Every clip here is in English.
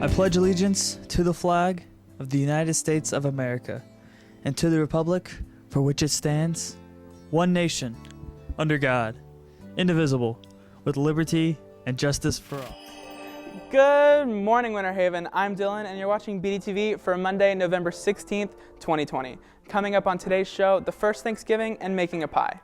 I pledge allegiance to the flag of the United States of America and to the republic for which it stands, one nation, under God, indivisible, with liberty and justice for all. Good morning, Winter Haven. I'm Dylan, and you're watching BDTV for Monday, November 16th, 2020. Coming up on today's show, the first Thanksgiving and making a pie.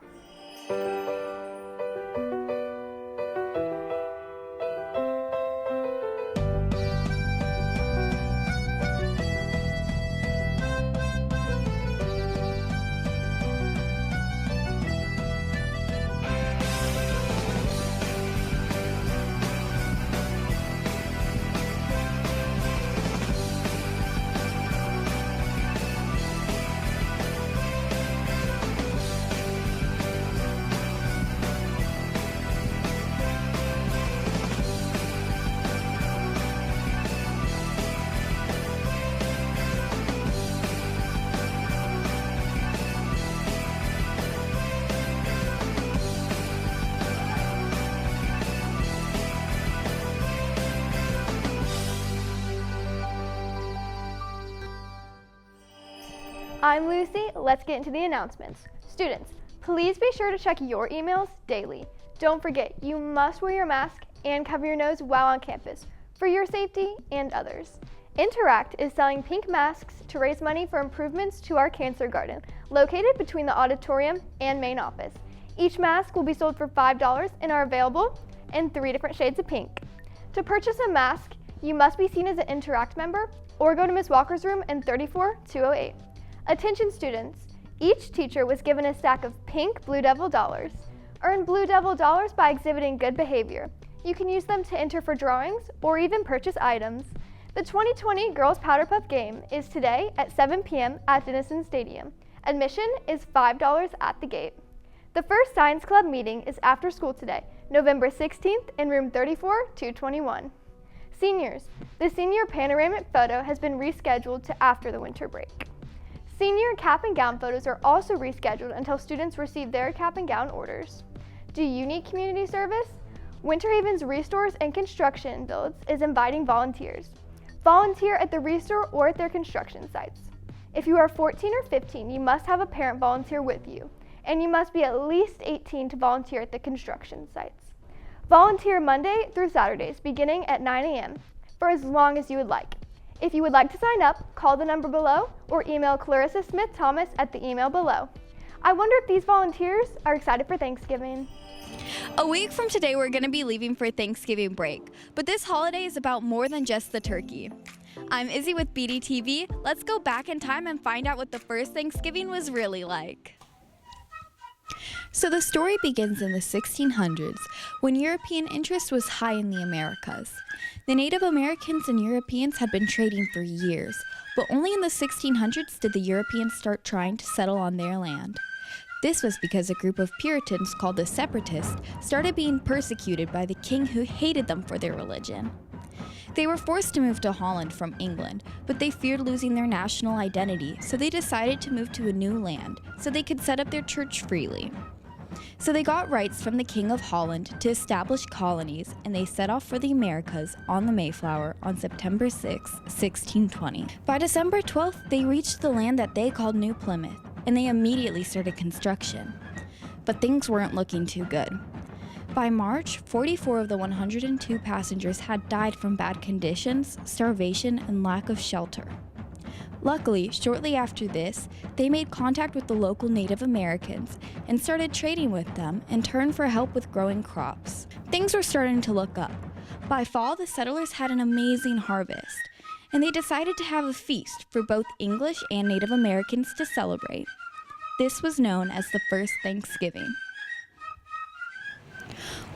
I'm Lucy. Let's get into the announcements. Students, please be sure to check your emails daily. Don't forget, you must wear your mask and cover your nose while on campus for your safety and others. Interact is selling pink masks to raise money for improvements to our cancer garden, located between the auditorium and main office. Each mask will be sold for $5 and are available in 3 different shades of pink. To purchase a mask, you must be seen as an Interact member or go to Ms. Walker's room in 34208. Attention students, each teacher was given a stack of pink Blue Devil dollars. Earn Blue Devil dollars by exhibiting good behavior. You can use them to enter for drawings or even purchase items. The 2020 Girls Powder Puff game is today at 7 p.m. at Denison Stadium. Admission is $5 at the gate. The first Science Club meeting is after school today, November 16th in room 34221. Seniors, the senior panoramic photo has been rescheduled to after the winter break. Senior cap and gown photos are also rescheduled until students receive their cap and gown orders. Do you need community service? Winter Haven's Restores and Construction Builds is inviting volunteers. Volunteer at the restore or at their construction sites. If you are 14 or 15, you must have a parent volunteer with you, and you must be at least 18 to volunteer at the construction sites. Volunteer Monday through Saturdays beginning at 9 a.m. for as long as you would like. If you would like to sign up, call the number below or email Clarissa Smith Thomas at the email below. I wonder if these volunteers are excited for Thanksgiving. A week from today, we're going to be leaving for Thanksgiving break, but this holiday is about more than just the turkey. I'm Izzy with BDTV. Let's go back in time and find out what the first Thanksgiving was really like. So the story begins in the 1600s, when European interest was high in the Americas. The Native Americans and Europeans had been trading for years, but only in the 1600s did the Europeans start trying to settle on their land. This was because a group of Puritans called the Separatists started being persecuted by the king who hated them for their religion. They were forced to move to Holland from England, but they feared losing their national identity, so they decided to move to a new land so they could set up their church freely. So they got rights from the King of Holland to establish colonies, and they set off for the Americas on the Mayflower on September 6, 1620. By December 12th, they reached the land that they called New Plymouth, and they immediately started construction. But things weren't looking too good. By March, 44 of the 102 passengers had died from bad conditions, starvation, and lack of shelter. Luckily, shortly after this, they made contact with the local Native Americans and started trading with them in turn for help with growing crops. Things were starting to look up. By fall, the settlers had an amazing harvest, and they decided to have a feast for both English and Native Americans to celebrate. This was known as the first Thanksgiving.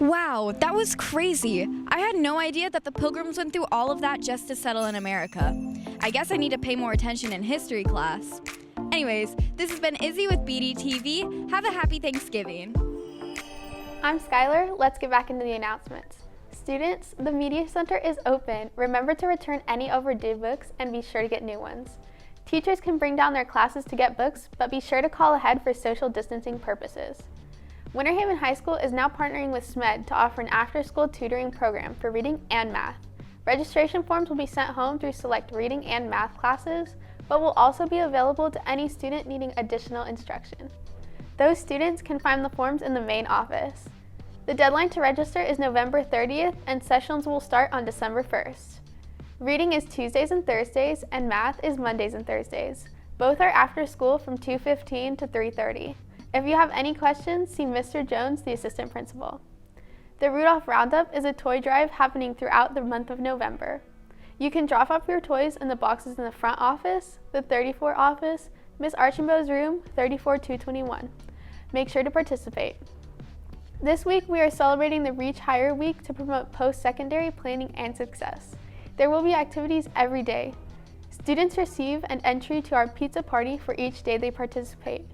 Wow, that was crazy. I had no idea that the Pilgrims went through all of that just to settle in America. I guess I need to pay more attention in history class. Anyways, this has been Izzy with BDTV. Have a happy Thanksgiving. I'm Skylar. Let's get back into the announcements. Students, the Media Center is open. Remember to return any overdue books and be sure to get new ones. Teachers can bring down their classes to get books, but be sure to call ahead for social distancing purposes. Winter Haven High School is now partnering with SMED to offer an after-school tutoring program for reading and math. Registration forms will be sent home through select reading and math classes, but will also be available to any student needing additional instruction. Those students can find the forms in the main office. The deadline to register is November 30th, and sessions will start on December 1st. Reading is Tuesdays and Thursdays, and math is Mondays and Thursdays. Both are after school from 2:15 to 3:30. If you have any questions, see Mr. Jones, the assistant principal. The Rudolph Roundup is a toy drive happening throughout the month of November. You can drop off your toys in the boxes in the front office, the 34 office, Miss Archambault's room, 34221. Make sure to participate. This week we are celebrating the Reach Higher Week to promote post-secondary planning and success. There will be activities every day. Students receive an entry to our pizza party for each day they participate.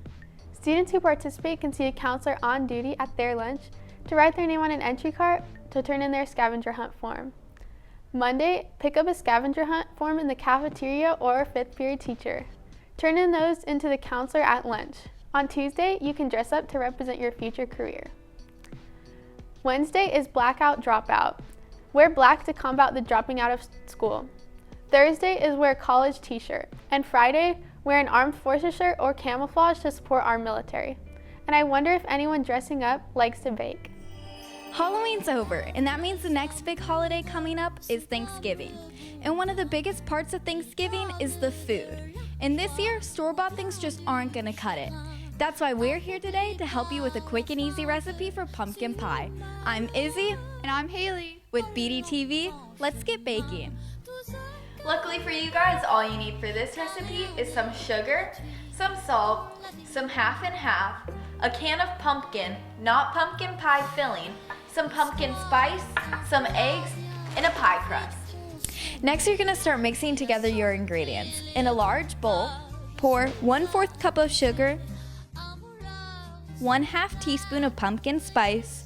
Students who participate can see a counselor on duty at their lunch to write their name on an entry card to turn in their scavenger hunt form. Monday, pick up a scavenger hunt form in the cafeteria or a 5th period teacher. Turn in those into the counselor at lunch. On Tuesday, you can dress up to represent your future career. Wednesday is Blackout Dropout. Wear black to combat the dropping out of school. Thursday is wear college t-shirt. And Friday, wear an armed forces shirt or camouflage to support our military. And I wonder if anyone dressing up likes to bake. Halloween's over, and that means the next big holiday coming up is Thanksgiving. And one of the biggest parts of Thanksgiving is the food. And this year, store-bought things just aren't gonna cut it. That's why we're here today to help you with a quick and easy recipe for pumpkin pie. I'm Izzy. And I'm Haley. With BDTV, let's get baking. Luckily for you guys, all you need for this recipe is some sugar, some salt, some half and half, a can of pumpkin, not pumpkin pie filling, some pumpkin spice, some eggs, and a pie crust. Next, you're gonna start mixing together your ingredients. In a large bowl, pour 1/4 cup of sugar, 1/2 teaspoon of pumpkin spice,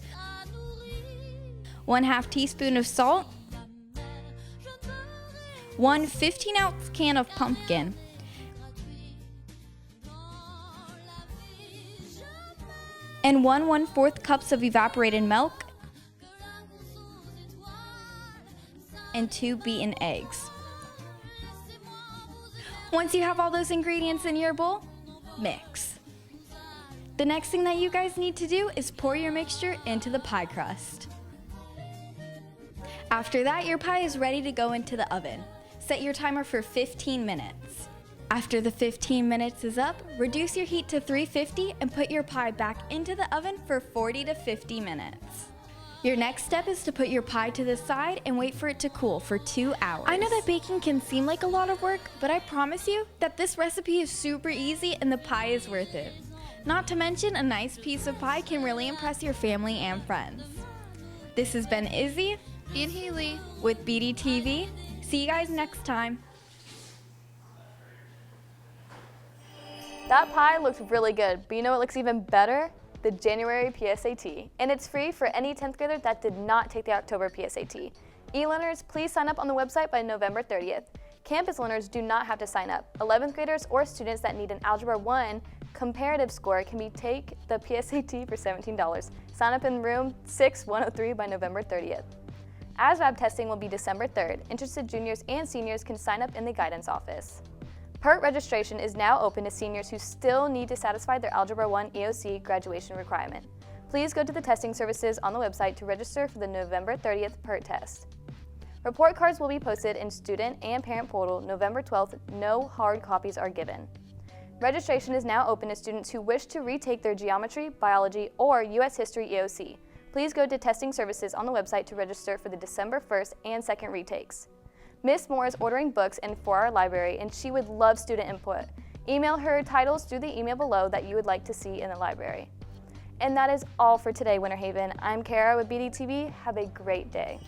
1/2 teaspoon of salt, 1 15-ounce can of pumpkin, and 1 1/4 cups of evaporated milk, and 2 beaten eggs. Once you have all those ingredients in your bowl, mix. The next thing that you guys need to do is pour your mixture into the pie crust. After that, your pie is ready to go into the oven. Set your timer for 15 minutes. After the 15 minutes is up, reduce your heat to 350 and put your pie back into the oven for 40 to 50 minutes. Your next step is to put your pie to the side and wait for it to cool for 2 hours. I know that baking can seem like a lot of work, but I promise you that this recipe is super easy and the pie is worth it. Not to mention, a nice piece of pie can really impress your family and friends. This has been Izzy And Haley. with BDTV. See you guys next time. That pie looks really good, but you know what looks even better? The January PSAT. And it's free for any 10th grader that did not take the October PSAT. E-learners, please sign up on the website by November 30th. Campus learners do not have to sign up. 11th graders or students that need an Algebra 1 comparative score can take the PSAT for $17. Sign up in room 6103 by November 30th. ASVAB testing will be December 3rd. Interested juniors and seniors can sign up in the guidance office. PERT registration is now open to seniors who still need to satisfy their Algebra 1 EOC graduation requirement. Please go to the testing services on the website to register for the November 30th PERT test. Report cards will be posted in student and parent portal November 12th. No hard copies are given. Registration is now open to students who wish to retake their geometry, biology, or U.S. history EOC. Please go to testing services on the website to register for the December 1st and 2nd retakes. Miss Moore is ordering books for our library, and she would love student input. Email her titles through the email below that you would like to see in the library. And that is all for today, Winter Haven. I'm Kara with BDTV. Have a great day.